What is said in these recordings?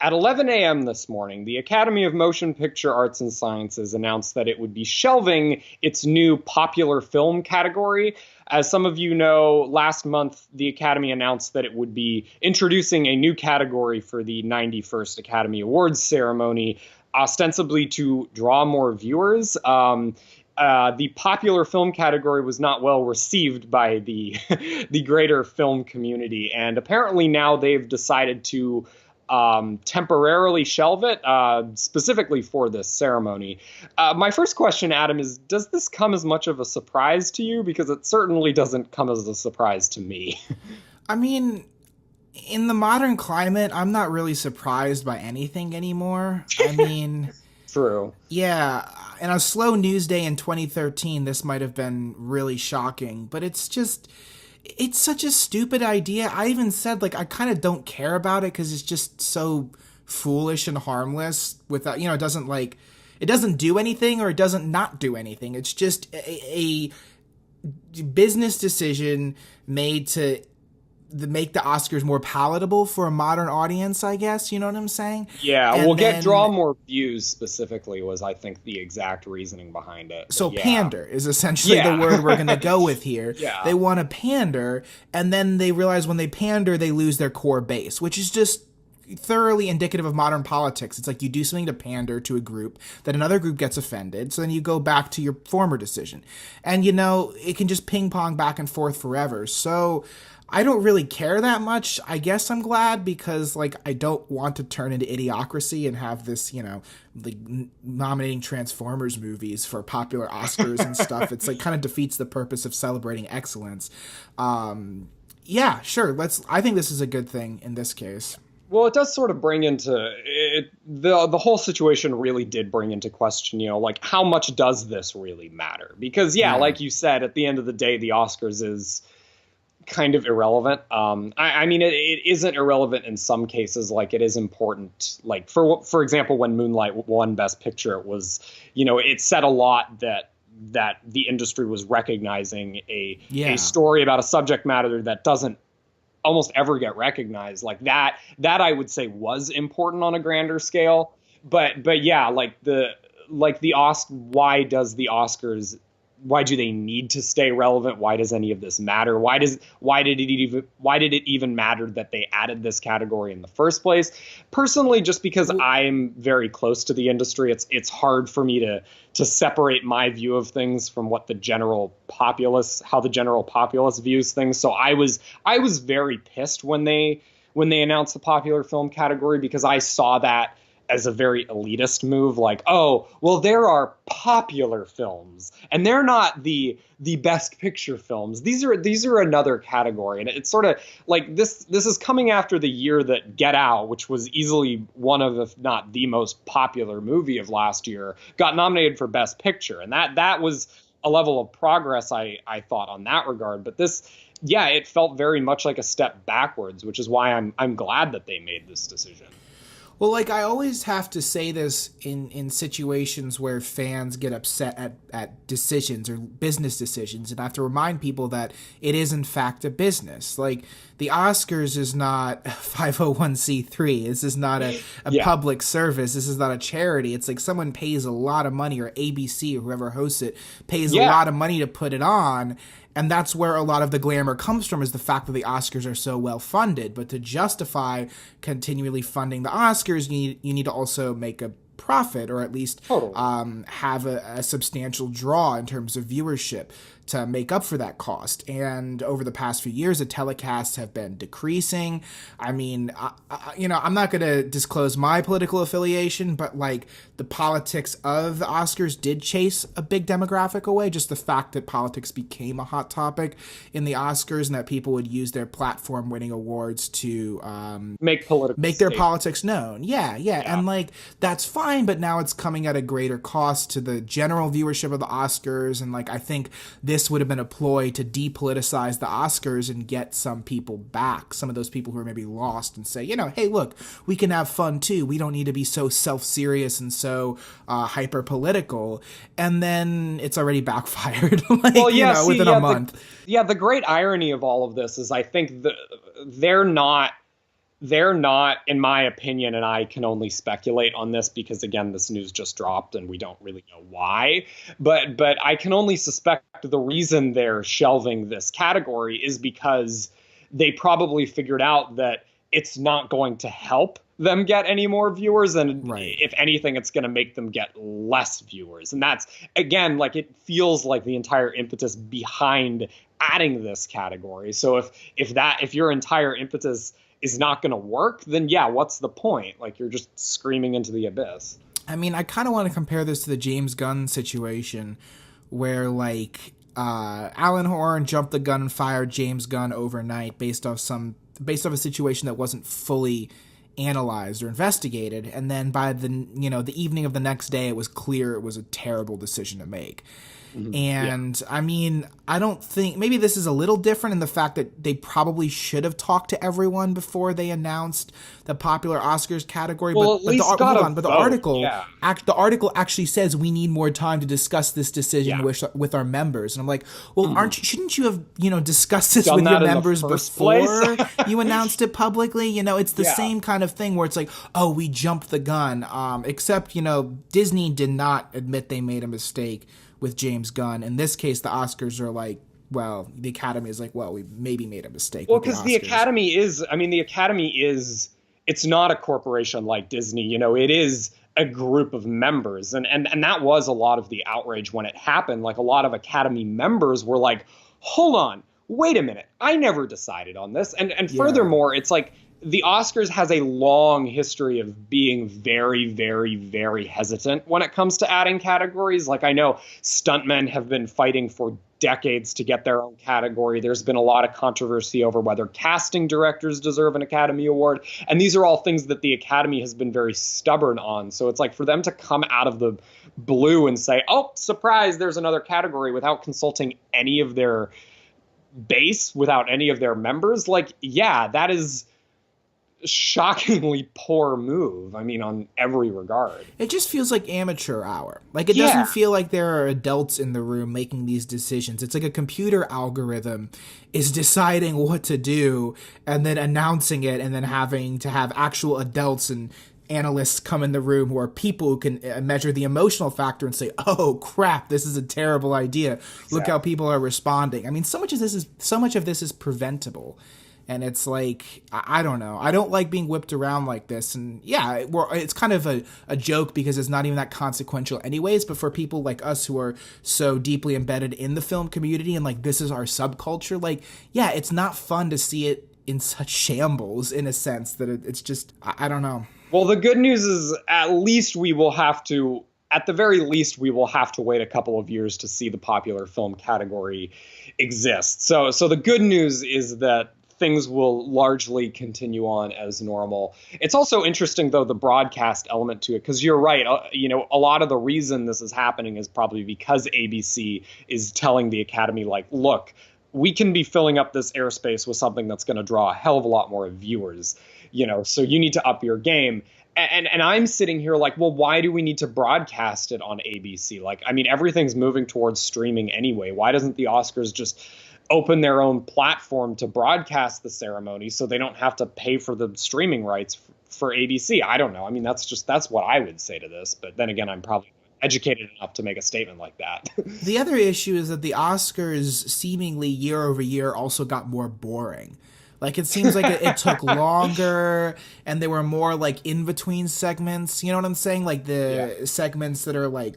At 11 a.m. this morning, the Academy of Motion Picture Arts and Sciences announced that it would be shelving its new popular film category. As some of you know, last month, the Academy announced that it would be introducing a new category for the 91st Academy Awards ceremony, ostensibly to draw more viewers. The popular film category was not well received by the the greater film community, and apparently now they've decided to temporarily shelve it, specifically for this ceremony. My first question, Adam, is does this come as much of a surprise to you? Because it certainly doesn't come as a surprise to me. I mean, in the modern climate, I'm not really surprised by anything anymore. I mean, True. yeah, in a slow news day in 2013, this might have been really shocking, but it's such a stupid idea. I even said, like, I kind of don't care about it because it's just so foolish and harmless without, it doesn't do anything or it doesn't not do anything. It's just a business decision made to make the Oscars more palatable for a modern audience, I guess. You know what I'm saying? Yeah, draw more views specifically was, I think, the exact reasoning behind it. So yeah. Pander is essentially the word we're going to go with here. Yeah. They want to pander, and then they realize when they pander, they lose their core base, which is just thoroughly indicative of modern politics. It's like you do something to pander to a group, that another group gets offended, so then you go back to your former decision. And, it can just ping pong back and forth forever. So I don't really care that much. I guess I'm glad because, I don't want to turn into Idiocracy and have this, nominating Transformers movies for popular Oscars and stuff. It's kind of defeats the purpose of celebrating excellence. Yeah, sure. I think this is a good thing in this case. Well, it does sort of bring into it, the whole situation really did bring into question, how much does this really matter? Because, like you said, at the end of the day, the Oscars is kind of irrelevant. I mean, it isn't irrelevant in some cases. Like, it is important. Like, for example, when Moonlight won Best Picture, it was, it said a lot that the industry was recognizing a story about a subject matter that doesn't almost ever get recognized. Like that I would say was important on a grander scale. But yeah, why do they need to stay relevant? Why does any of this matter? Why did it even matter that they added this category in the first place? Personally, just because I'm very close to the industry, it's hard for me to separate my view of things from what how the general populace views things. So I was very pissed when they announced the popular film category, because I saw that as a very elitist move, like, oh, well, there are popular films and they're not the best picture films. These are another category. And it's sort of like this is coming after the year that Get Out, which was easily one of, if not the most popular movie of last year, got nominated for Best Picture. And that was a level of progress, I thought, on that regard. But this, it felt very much like a step backwards, which is why I'm glad that they made this decision. Well, I always have to say this in situations where fans get upset at decisions or business decisions, and I have to remind people that it is, in fact, a business. Like, the Oscars is not 501c3. This is not a public service. This is not a charity. It's like someone pays a lot of money, or ABC or whoever hosts it pays a lot of money to put it on. And that's where a lot of the glamour comes from, is the fact that the Oscars are so well funded. But to justify continually funding the Oscars, you need to also make a profit, or at least have a substantial draw in terms of viewership to make up for that cost. And over the past few years, the telecasts have been decreasing. I mean, I'm not going to disclose my political affiliation, but the politics of the Oscars did chase a big demographic away. Just the fact that politics became a hot topic in the Oscars, and that people would use their platform winning awards to make their politics known. Yeah. And that's fine, but now it's coming at a greater cost to the general viewership of the Oscars. And I think this would have been a ploy to depoliticize the Oscars and get some people back, some of those people who are maybe lost, and say, hey, look, we can have fun too. We don't need to be so self-serious and so hyper political. And then it's already backfired within a month. The great irony of all of this is, I think they're not they're not, in my opinion, and I can only speculate on this because, again, this news just dropped and we don't really know why, but I can only suspect the reason they're shelving this category is because they probably figured out that it's not going to help them get any more viewers, and Right. if anything, it's going to make them get less viewers. And that's, again, like, it feels like the entire impetus behind adding this category. So if your entire impetus is not going to work, then yeah, what's the point? Like, you're just screaming into the abyss. I mean, I kind of want to compare this to the James Gunn situation where, like, Alan Horn jumped the gun and fired James Gunn overnight based off a situation that wasn't fully analyzed or investigated, and then by the evening of the next day it was clear it was a terrible decision to make. And I mean, I don't think, maybe this is a little different in the fact that they probably should have talked to everyone before they announced the popular Oscars category. Well, But the article, yeah. the article actually says we need more time to discuss this decision with our members. And I'm like, well, shouldn't you have discussed this Done with that your in the members first before place? you announced it publicly? It's the same kind of thing where it's like, oh, we jumped the gun. Except Disney did not admit they made a mistake with James Gunn. In this case, the Oscars are like, well, the Academy is like, well, we maybe made a mistake. Well, because the Academy is, it's not a corporation like Disney. It is a group of members. And that was a lot of the outrage when it happened. Like, a lot of Academy members were like, hold on, wait a minute. I never decided on this. And furthermore, it's like, the Oscars has a long history of being very, very, very hesitant when it comes to adding categories. Like, I know stuntmen have been fighting for decades to get their own category. There's been a lot of controversy over whether casting directors deserve an Academy Award. And these are all things that the Academy has been very stubborn on. So it's like, for them to come out of the blue and say, oh, surprise, there's another category, without consulting any of their base, without any of their members. Like, yeah, that is shockingly poor move. I mean, on every regard. It just feels like amateur hour. Like, it doesn't feel like there are adults in the room making these decisions. It's like a computer algorithm is deciding what to do and then announcing it, and then having to have actual adults and analysts come in the room who are people who can measure the emotional factor and say, oh crap, this is a terrible idea. Exactly. Look how people are responding. I mean, so much of this is preventable. And it's like, I don't know. I don't like being whipped around like this. And yeah, it's kind of a joke because it's not even that consequential anyways. But for people like us who are so deeply embedded in the film community and like this is our subculture, like, yeah, it's not fun to see it in such shambles in a sense that it's just, I don't know. Well, the good news is at the very least, we will have to wait a couple of years to see the popular film category exist. So the good news is that things will largely continue on as normal. It's also interesting, though, the broadcast element to it, because you're right. A lot of the reason this is happening is probably because ABC is telling the Academy, like, look, we can be filling up this airspace with something that's going to draw a hell of a lot more viewers, so you need to up your game. And I'm sitting here like, well, why do we need to broadcast it on ABC? Like, I mean, everything's moving towards streaming anyway. Why doesn't the Oscars just open their own platform to broadcast the ceremony so they don't have to pay for the streaming rights for ABC? I don't know. I mean, that's what I would say to this. But then again, I'm probably educated enough to make a statement like that. The other issue is that the Oscars seemingly year over year also got more boring. Like, it seems like it took longer and there were more like in between segments. You know what I'm saying? Like the segments that are like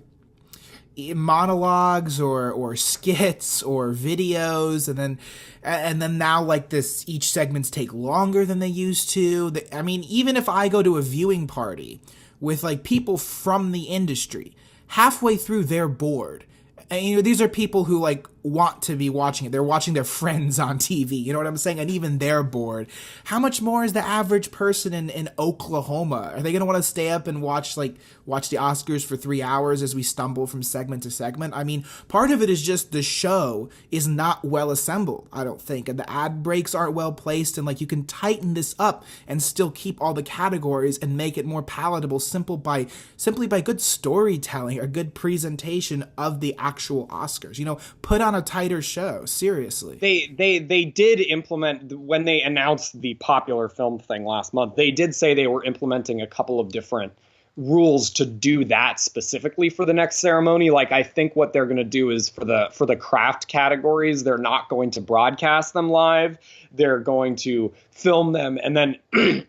monologues or skits or videos, and then now like this, each segments take longer than they used to. I mean, even if I go to a viewing party with like people from the industry, halfway through they're bored. And these are people who like want to be watching it. They're watching their friends on TV. You know what I'm saying? And even they're bored. How much more is the average person in Oklahoma? Are they going to want to stay up and watch the Oscars for 3 hours as we stumble from segment to segment? I mean, part of it is just the show is not well assembled, I don't think. And the ad breaks aren't well placed. And like, you can tighten this up and still keep all the categories and make it more palatable simply by good storytelling, a good presentation of the actual Oscars. Put on a tighter show. Seriously. They did implement, when they announced the popular film thing last month, they did say they were implementing a couple of different rules to do that specifically for the next ceremony. Like, I think what they're going to do is for the craft categories, they're not going to broadcast them live. They're going to film them and then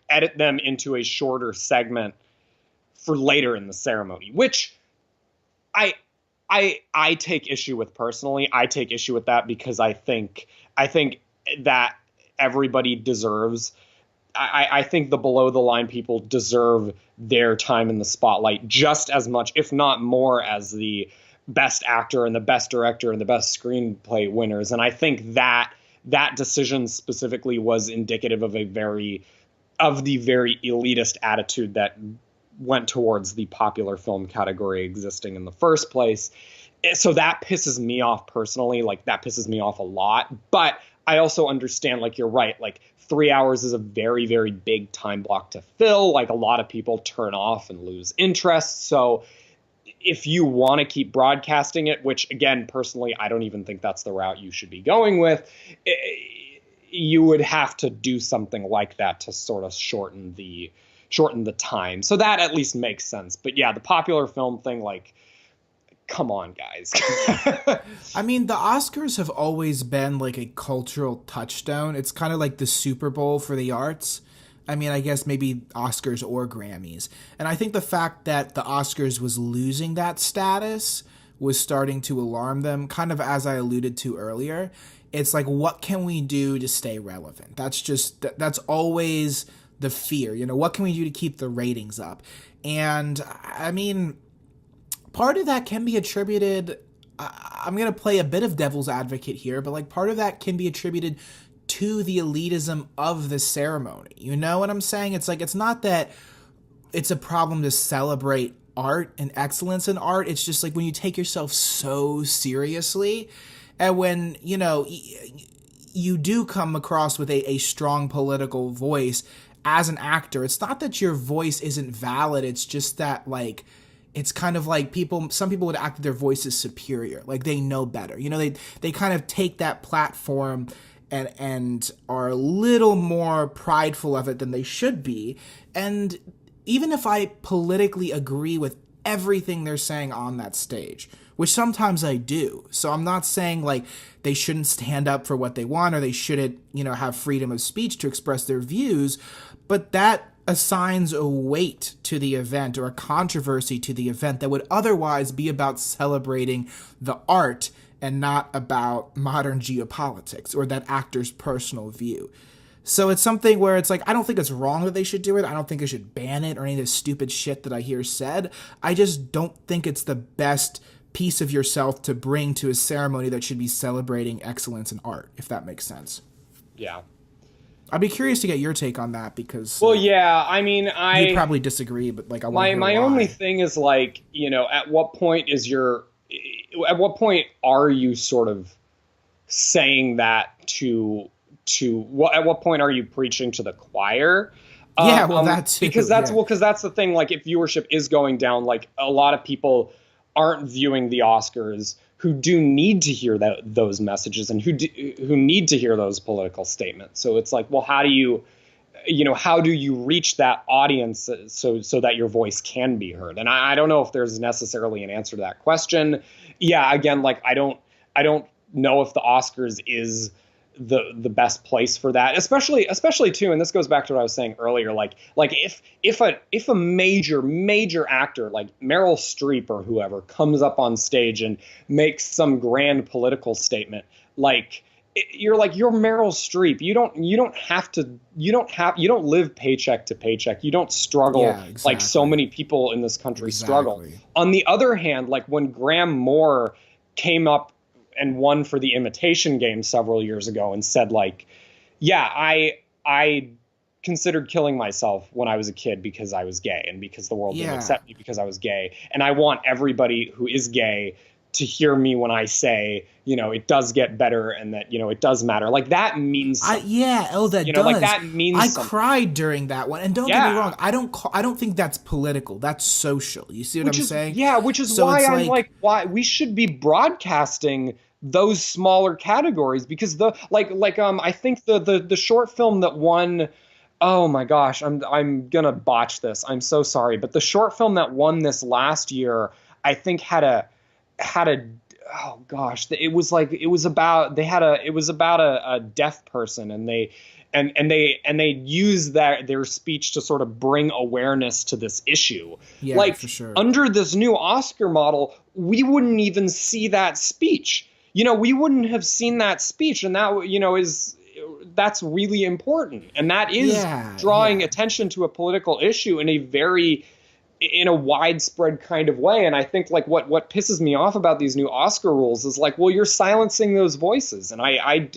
edit them into a shorter segment for later in the ceremony, which I take issue with personally. I take issue with that because I think that everybody deserves. I think the below the line people deserve their time in the spotlight just as much, if not more, as the best actor and the best director and the best screenplay winners. And I think that decision specifically was indicative of the very elitist attitude that went towards the popular film category existing in the first place. So that pisses me off personally. Like, that pisses me off a lot. But I also understand, like, you're right. Like, 3 hours is a very, very big time block to fill. Like, a lot of people turn off and lose interest. So if you want to keep broadcasting it, which, again, personally, I don't even think that's the route you should be going with, you would have to do something like that to sort of shorten the time. So that at least makes sense. But yeah, the popular film thing, like, come on, guys. I mean, the Oscars have always been like a cultural touchstone. It's kind of like the Super Bowl for the arts. I mean, I guess maybe Oscars or Grammys. And I think the fact that the Oscars was losing that status was starting to alarm them, kind of as I alluded to earlier. It's like, what can we do to stay relevant? That's always the fear. You know, what can we do to keep the ratings up? And I mean, part of that can be attributed, I'm going to play a bit of devil's advocate here, but like part of that can be attributed to the elitism of the ceremony. You know what I'm saying? It's like, it's not that it's a problem to celebrate art and excellence in art. It's just like when you take yourself so seriously, and when, you know, you do come across with a strong political voice as an actor, it's not that your voice isn't valid. It's just that, like, it's kind of like some people would act that their voice is superior, like they know better. You know, they kind of take that platform and are a little more prideful of it than they should be. And even if I politically agree with everything they're saying on that stage, which sometimes I do, so I'm not saying like they shouldn't stand up for what they want or they shouldn't, you know, have freedom of speech to express their views, but that assigns a weight to the event or a controversy to the event that would otherwise be about celebrating the art and not about modern geopolitics or that actor's personal view. So it's something where it's like, I don't think it's wrong that they should do it. I don't think they should ban it or any of this stupid shit that I hear said. I just don't think it's the best piece of yourself to bring to a ceremony that should be celebrating excellence in art, if that makes sense. Yeah. I'd be curious to get your take on that because... Well, yeah, I mean, you'd probably disagree, but like, I want to hear my why. only thing is like, you know, at what point are you sort of saying that to at what point are you preaching to the choir? Yeah, well, that's because that's the thing. Like, if viewership is going down, like a lot of people aren't viewing the Oscars who do need to hear those messages and who need to hear those political statements. So it's like, well, how do you reach that audience so that your voice can be heard? And I don't know if there's necessarily an answer to that question. Yeah, again, like I don't know if the Oscars is the best place for that, especially too, and this goes back to what I was saying earlier, like if a major actor like Meryl Streep or whoever comes up on stage and makes some grand political statement, like you're Meryl Streep, you don't live paycheck to paycheck, you don't struggle like so many people in this country struggle. On the other hand, like when Graham Moore came up and won for The Imitation Game several years ago and said, like, yeah, I considered killing myself when I was a kid because I was gay and because the world didn't accept me because I was gay. And I want everybody who is gay to hear me when I say, you know, it does get better and that, you know, it does matter. Like that means something. Like that means something. Cried during that one. And don't get me wrong, I don't think that's political. That's social. You see what I'm saying? Yeah, which is why I'm like, why we should be broadcasting those smaller categories, because I think the short film that won, oh my gosh, I'm gonna botch this. I'm so sorry, but the short film that won this last year, I think had a oh gosh, it was about a deaf person, and they use their speech to sort of bring awareness to this issue. Yeah, like for sure. Under this new Oscar model, we wouldn't even see that speech. We wouldn't have seen that speech, and that that's really important, and that is drawing attention to a political issue in a widespread kind of way. And I think what pisses me off about these new Oscar rules is well, you're silencing those voices, and I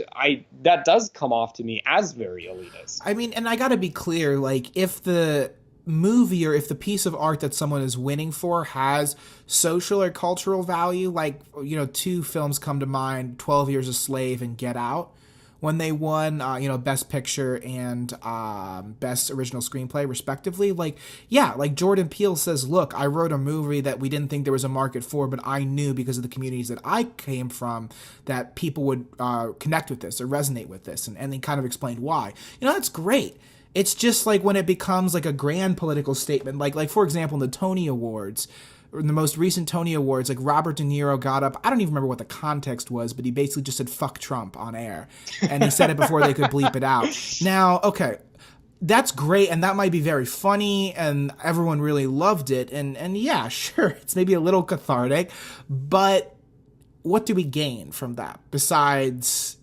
that does come off to me as very elitist. I mean, and I got to be clear, if the movie or if the piece of art that someone is winning for has social or cultural value, two films come to mind, 12 Years a Slave and Get Out, when they won, Best Picture and Best Original Screenplay, respectively. Jordan Peele says, look, I wrote a movie that we didn't think there was a market for, but I knew because of the communities that I came from that people would connect with this or resonate with this, and they kind of explained why. That's great. It's just when it becomes a grand political statement, for example, in the Tony Awards, in the most recent Tony Awards, Robert De Niro got up. I don't even remember what the context was, but he basically just said "fuck Trump" on air, and he said it before they could bleep it out. Now, okay, that's great, and that might be very funny, and everyone really loved it, and yeah, sure, it's maybe a little cathartic, but what do we gain from that besides?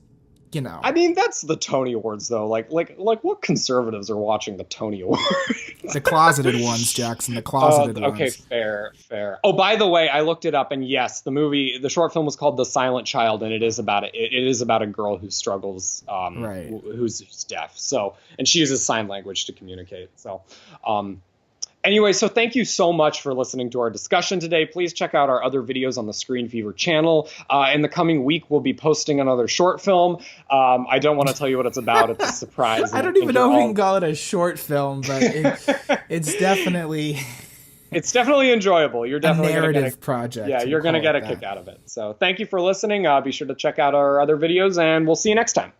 I mean, that's the Tony Awards, though. What conservatives are watching the Tony Awards? The closeted ones, Jackson. The closeted ones. Okay, fair. Oh, by the way, I looked it up, and yes, the short film was called The Silent Child, and it is about a girl who struggles, right, who's deaf. So, and she uses sign language to communicate. So, anyway, so thank you so much for listening to our discussion today. Please check out our other videos on the Screen Fever channel. In the coming week, we'll be posting another short film. I don't want to tell you what it's about. It's a surprise. I don't even know if we can call it a short film, but it's definitely... It's definitely enjoyable. You're definitely a narrative project. Yeah, you're going to get a kick out of it. So thank you for listening. Be sure to check out our other videos, and we'll see you next time.